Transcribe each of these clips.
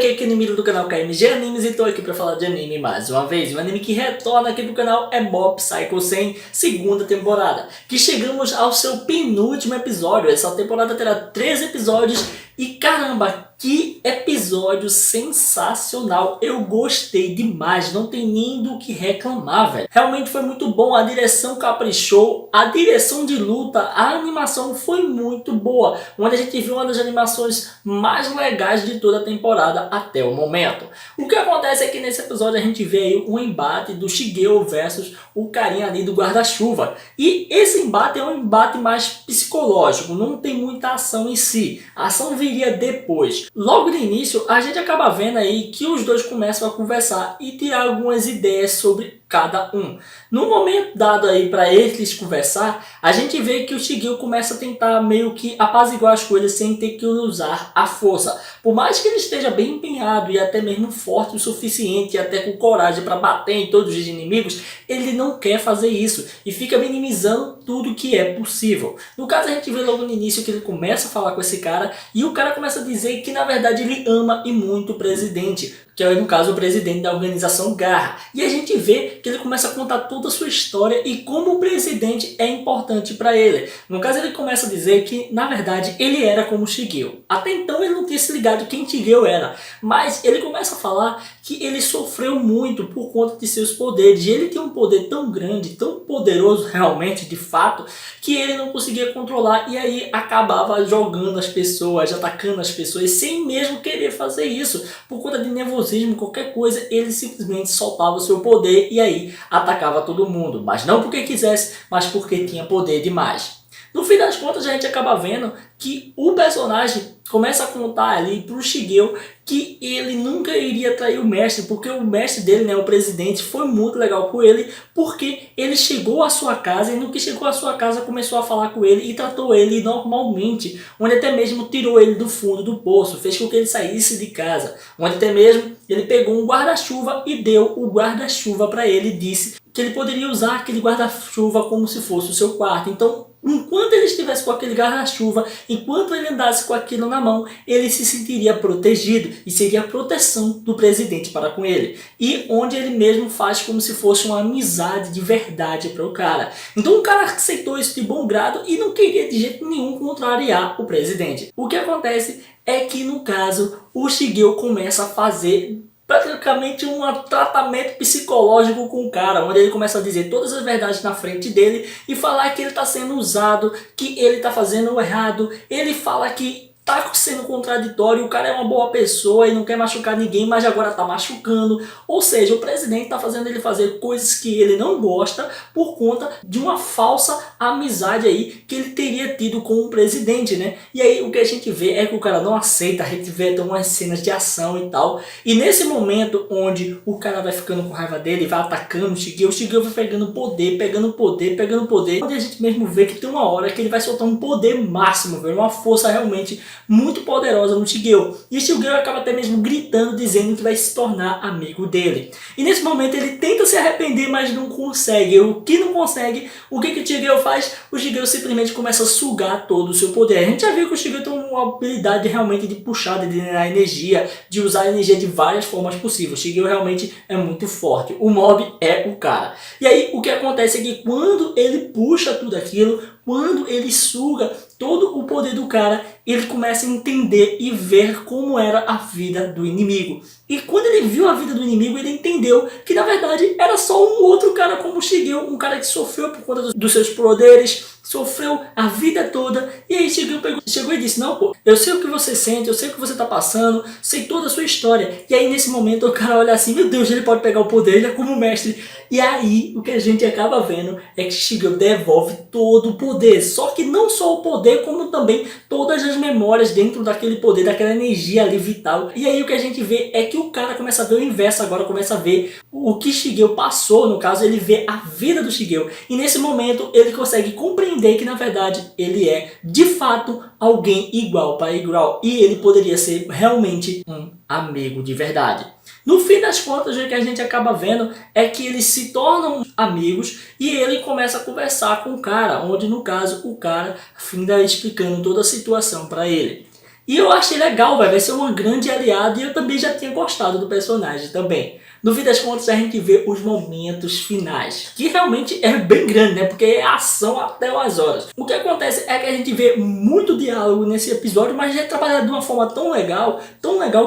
aqui é Kenimiro do canal KMG Animes e tô aqui pra falar de anime mais uma vez. O anime que retorna aqui pro canal é Mob Psycho 100, segunda temporada, que chegamos ao seu penúltimo episódio. Essa temporada terá 13 episódios e caramba, que episódio sensacional. Eu gostei demais, não tem nem do que reclamar, velho. Realmente foi muito bom, a direção caprichou, a direção de luta, a animação foi muito boa, onde a gente viu uma das animações mais legais de toda a temporada até o momento. O que acontece é que nesse episódio a gente vê aí um embate do Shigeo versus o carinha ali do guarda-chuva. E esse embate é um embate mais psicológico, não tem muita ação em si. A ação viria depois. Logo no início, a gente acaba vendo aí que os dois começam a conversar e tirar algumas ideias sobre cada um. No momento dado aí para eles conversar, a gente vê que o Shigeo começa a tentar meio que apaziguar as coisas sem ter que usar a força. Por mais que ele esteja bem empenhado e até mesmo forte o suficiente e até com coragem para bater em todos os inimigos, ele não quer fazer isso e fica minimizando tudo que é possível. No caso, a gente vê logo no início que ele começa a falar com esse cara e o cara começa a dizer que na verdade ele ama e muito o presidente, que é no caso o presidente da organização Garra. E a gente vê que ele começa a contar toda a sua história e como o presidente é importante para ele. No caso, ele começa a dizer que na verdade ele era como Shigeo. Até então ele não tinha se ligado quem Shigeo era, mas ele começa a falar que ele sofreu muito por conta de seus poderes. E ele tem um poder tão grande, tão poderoso realmente, de fato, que ele não conseguia controlar e aí acabava jogando as pessoas, atacando as pessoas sem mesmo querer fazer isso. Por conta de nervosismo, qualquer coisa, ele simplesmente soltava o seu poder e aí atacava todo mundo. Mas não porque quisesse, mas porque tinha poder demais. No fim das contas, a gente acaba vendo que o personagem começa a contar ali pro Shigeo que ele nunca iria trair o mestre, porque o mestre dele, né, o presidente, foi muito legal com ele, porque ele chegou à sua casa e no que chegou à sua casa começou a falar com ele e tratou ele normalmente, onde até mesmo tirou ele do fundo do poço, fez com que ele saísse de casa, onde até mesmo ele pegou um guarda-chuva e deu o guarda-chuva para ele e disse que ele poderia usar aquele guarda-chuva como se fosse o seu quarto. Então, enquanto ele estivesse com aquele guarda-chuva, enquanto ele andasse com aquilo na mão, ele se sentiria protegido e seria a proteção do presidente para com ele. E onde ele mesmo faz como se fosse uma amizade de verdade para o cara. Então o cara aceitou isso de bom grado e não queria de jeito nenhum contrariar o presidente. O que acontece é que no caso o Shigeo começa a fazer praticamente um tratamento psicológico com o cara, onde ele começa a dizer todas as verdades na frente dele e falar que ele está sendo usado, que ele está fazendo o errado. Ele fala que tá sendo contraditório, o cara é uma boa pessoa e não quer machucar ninguém, mas agora tá machucando. Ou seja, o presidente tá fazendo ele fazer coisas que ele não gosta por conta de uma falsa amizade aí que ele teria tido com o presidente, né? E aí o que a gente vê é que o cara não aceita, a gente vê até umas cenas de ação e tal. E nesse momento onde o cara vai ficando com raiva dele, vai atacando o Shigeo vai pegando poder, pegando poder, onde a gente mesmo vê que tem uma hora que ele vai soltar um poder máximo, velho, uma força realmente muito poderosa no Shigeo. E o Shigeo acaba até mesmo gritando, dizendo que vai se tornar amigo dele. E nesse momento ele tenta se arrepender, mas não consegue. O que não consegue, o que o Shigeo faz? O Shigeo simplesmente começa a sugar todo o seu poder. A gente já viu que o Shigeo tem uma habilidade realmente de puxar, de drenar energia, de usar a energia de várias formas possíveis. O Shigeo realmente é muito forte. O Mob é o cara. E aí o que acontece é que quando ele puxa tudo aquilo, quando ele suga todo o poder do cara, ele começa a entender e ver como era a vida do inimigo. E quando ele viu a vida do inimigo, ele entendeu que na verdade era só um outro cara como o Shigeo, um cara que sofreu por conta dos seus poderes, sofreu a vida toda. E aí Shigeo chegou e disse: não, pô, eu sei o que você sente, eu sei o que você tá passando, sei toda a sua história. E aí nesse momento o cara olha assim: meu Deus, ele pode pegar o poder, ele é como mestre. E aí o que a gente acaba vendo é que Shigeo devolve todo o poder. Só que não só o poder, como também todas as memórias dentro daquele poder, daquela energia ali vital. E aí o que a gente vê é que o cara começa a ver o inverso agora, começa a ver o que Shigeo passou, no caso ele vê a vida do Shigeo. E nesse momento ele consegue compreender que na verdade ele é de fato alguém igual para igual. E ele poderia ser realmente um amigo de verdade. No fim das contas, o que a gente acaba vendo é que eles se tornam amigos e ele começa a conversar com o cara, onde no caso o cara finda explicando toda a situação para ele. E eu achei legal, vai ser uma grande aliada e eu também já tinha gostado do personagem também. No fim das contas, a gente vê os momentos finais, que realmente é bem grande, né? Porque é ação até umas horas. O que acontece é que a gente vê muito diálogo nesse episódio, mas é trabalhado de uma forma tão legal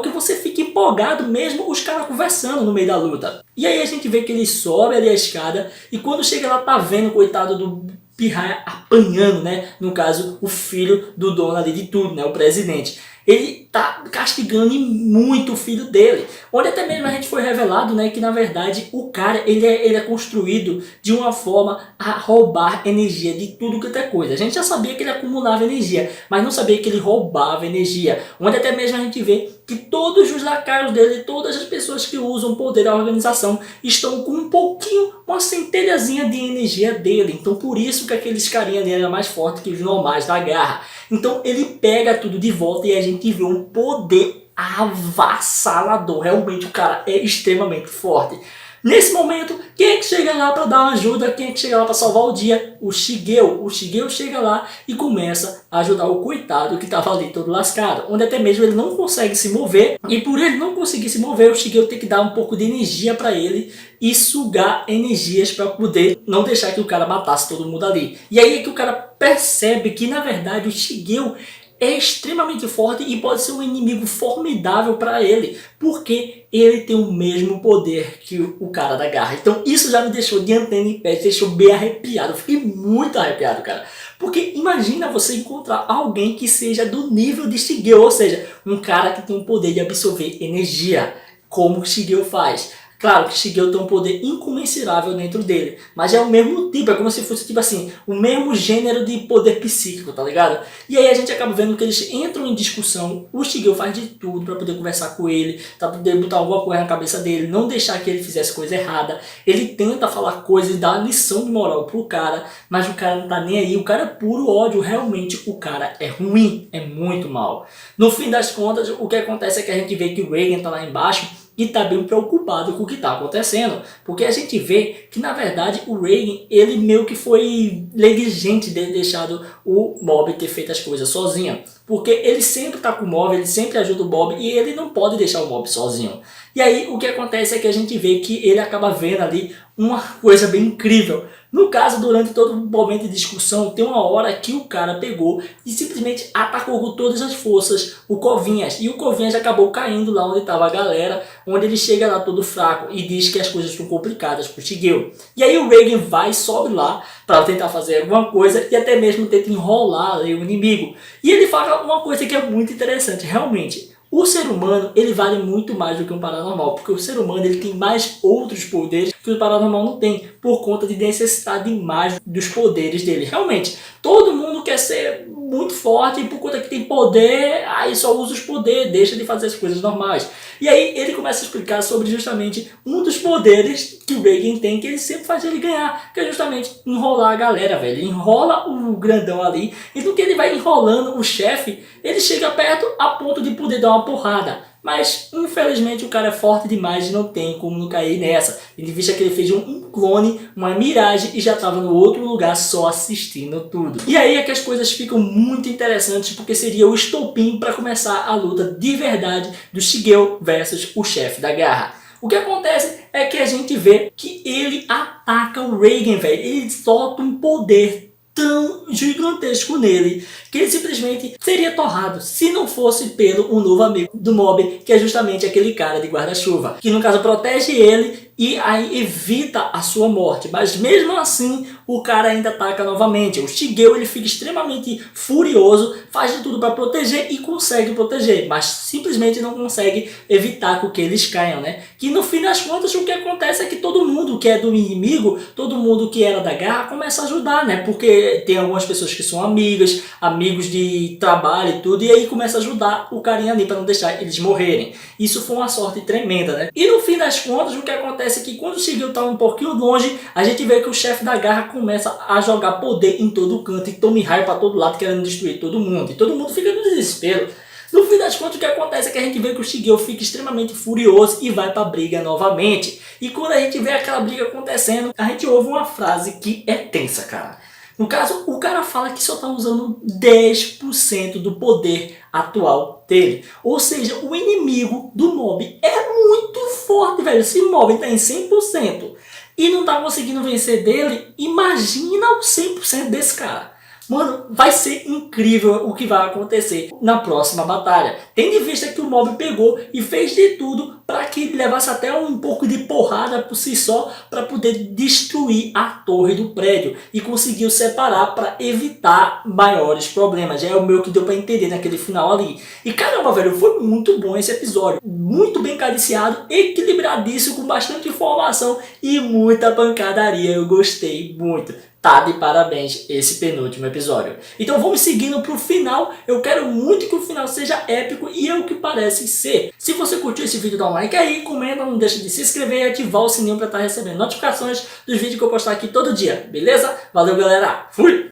que você fica empolgado mesmo os caras conversando no meio da luta. E aí a gente vê que ele sobe ali a escada e quando chega lá tá vendo o coitado do Pirraia apanhando, né? No caso, o filho do dono ali de tudo, né? O presidente. Ele tá castigando muito o filho dele. Onde até mesmo a gente foi revelado, né, que na verdade o cara ele é construído de uma forma a roubar energia de tudo que é coisa. A gente já sabia que ele acumulava energia, mas não sabia que ele roubava energia. Onde até mesmo a gente vê que todos os lacaios dele, todas as pessoas que usam o poder da organização estão com um pouquinho, uma centelhazinha de energia dele. Então por isso que aqueles carinha ali eram mais fortes que os normais da garra. Então ele pega tudo de volta e a gente vê um poder avassalador. Realmente o cara é extremamente forte. Nesse momento, quem é que chega lá para dar uma ajuda? Quem é que chega lá para salvar o dia? O Shigeo. O Shigeo chega lá e começa a ajudar o coitado que estava ali todo lascado. Onde até mesmo ele não consegue se mover. E por ele não conseguir se mover, o Shigeo tem que dar um pouco de energia para ele e sugar energias para poder não deixar que o cara matasse todo mundo ali. E aí é que o cara percebe que na verdade o Shigeo é extremamente forte e pode ser um inimigo formidável para ele, porque ele tem o mesmo poder que o cara da garra. Então isso já me deixou de antena em pé, deixou bem arrepiado. Eu fiquei muito arrepiado, cara. Porque imagina você encontrar alguém que seja do nível de Shigeo, ou seja, um cara que tem o poder de absorver energia, como o Shigeo faz. Claro que Shigeo tem um poder incomensurável dentro dele, mas é o mesmo tipo, é como se fosse tipo assim, o mesmo gênero de poder psíquico, tá ligado? E aí a gente acaba vendo que eles entram em discussão, o Shigeo faz de tudo pra poder conversar com ele, pra poder botar alguma coisa na cabeça dele, não deixar que ele fizesse coisa errada. Ele tenta falar coisas e dar uma lição de moral pro cara, mas o cara não tá nem aí, o cara é puro ódio, realmente o cara é ruim, é muito mal. No fim das contas, o que acontece é que a gente vê que o Reigen tá lá embaixo, e está bem preocupado com o que está acontecendo, porque a gente vê que na verdade o Reigen ele meio que foi negligente de ter deixado o Bob ter feito as coisas sozinho, porque ele sempre está com o Bob, ele sempre ajuda o Bob e ele não pode deixar o Bob sozinho. E aí o que acontece é que a gente vê que ele acaba vendo ali uma coisa bem incrível. No caso, durante todo o momento de discussão, tem uma hora que o cara pegou e simplesmente atacou com todas as forças o Covinhas. E o Covinhas acabou caindo lá onde estava a galera, onde ele chega lá todo fraco e diz que as coisas estão complicadas pro Shigeo. E aí o Reigen vai e sobe lá para tentar fazer alguma coisa e até mesmo tenta enrolar ali o inimigo. E ele fala uma coisa que é muito interessante, realmente. O ser humano, ele vale muito mais do que um paranormal, porque o ser humano ele tem mais outros poderes que o paranormal não tem, por conta de necessidade de mais dos poderes dele. Realmente, todo mundo quer ser muito forte e por conta que tem poder, aí só usa os poderes, deixa de fazer as coisas normais. E aí ele começa a explicar sobre justamente um dos poderes que o Reigen tem, que ele sempre faz ele ganhar, que é justamente enrolar a galera, velho. Ele enrola o grandão ali, e no que ele vai enrolando o chefe, ele chega perto a ponto de poder dar uma porrada. Mas, infelizmente, o cara é forte demais e não tem como não cair nessa. Ele vista que ele fez um clone, uma miragem e já estava no outro lugar só assistindo tudo. E aí é que as coisas ficam muito interessantes, porque seria o estopim para começar a luta de verdade do Shigeo versus o chefe da garra. O que acontece é que a gente vê que ele ataca o Reigen, velho. Ele solta um poder tão gigantesco nele que ele simplesmente seria torrado se não fosse pelo um novo amigo do Mob, que é justamente aquele cara de guarda-chuva, que no caso protege ele e aí evita a sua morte, mas mesmo assim o cara ainda ataca novamente. O Shigeo ele fica extremamente furioso, faz de tudo para proteger e consegue proteger, mas simplesmente não consegue evitar que eles caiam, né? Que no fim das contas o que acontece é que todo mundo que é do inimigo, todo mundo que era da garra começa a ajudar, né? Porque tem algumas pessoas que são amigas, amigos de trabalho e tudo, e aí começa a ajudar o carinha ali para não deixar eles morrerem. Isso foi uma sorte tremenda, né? E no fim das contas o que acontece é que quando o Shigeo tá um pouquinho longe, a gente vê que o chefe da garra começa a jogar poder em todo canto e tome raio para todo lado, querendo destruir todo mundo. E todo mundo fica no desespero. No fim das contas, o que acontece é que a gente vê que o Shigeo fica extremamente furioso e vai pra briga novamente. E quando a gente vê aquela briga acontecendo, a gente ouve uma frase que é tensa, cara. No caso, o cara fala que só tá usando 10% do poder atual dele. Ou seja, o inimigo do mob é muito forte, velho. Se o mob tá em 100% e não tá conseguindo vencer dele, imagina o 100% desse cara. Mano, vai ser incrível o que vai acontecer na próxima batalha. Tendo em vista que o mob pegou e fez de tudo para que ele levasse até um pouco de porrada por si só para poder destruir a torre do prédio e conseguiu separar para evitar maiores problemas. Já é o meu que deu para entender naquele final ali. E caramba, velho, foi muito bom esse episódio. Muito bem cadenciado, equilibradíssimo, com bastante informação e muita pancadaria. Eu gostei muito. Tá de parabéns esse penúltimo episódio. Então vamos seguindo pro final. Eu quero muito que o final seja épico e é o que parece ser. Se você curtiu esse vídeo, dá um like aí, comenta, não deixa de se inscrever e ativar o sininho para estar recebendo notificações dos vídeos que eu postar aqui todo dia, beleza? Valeu, galera. Fui!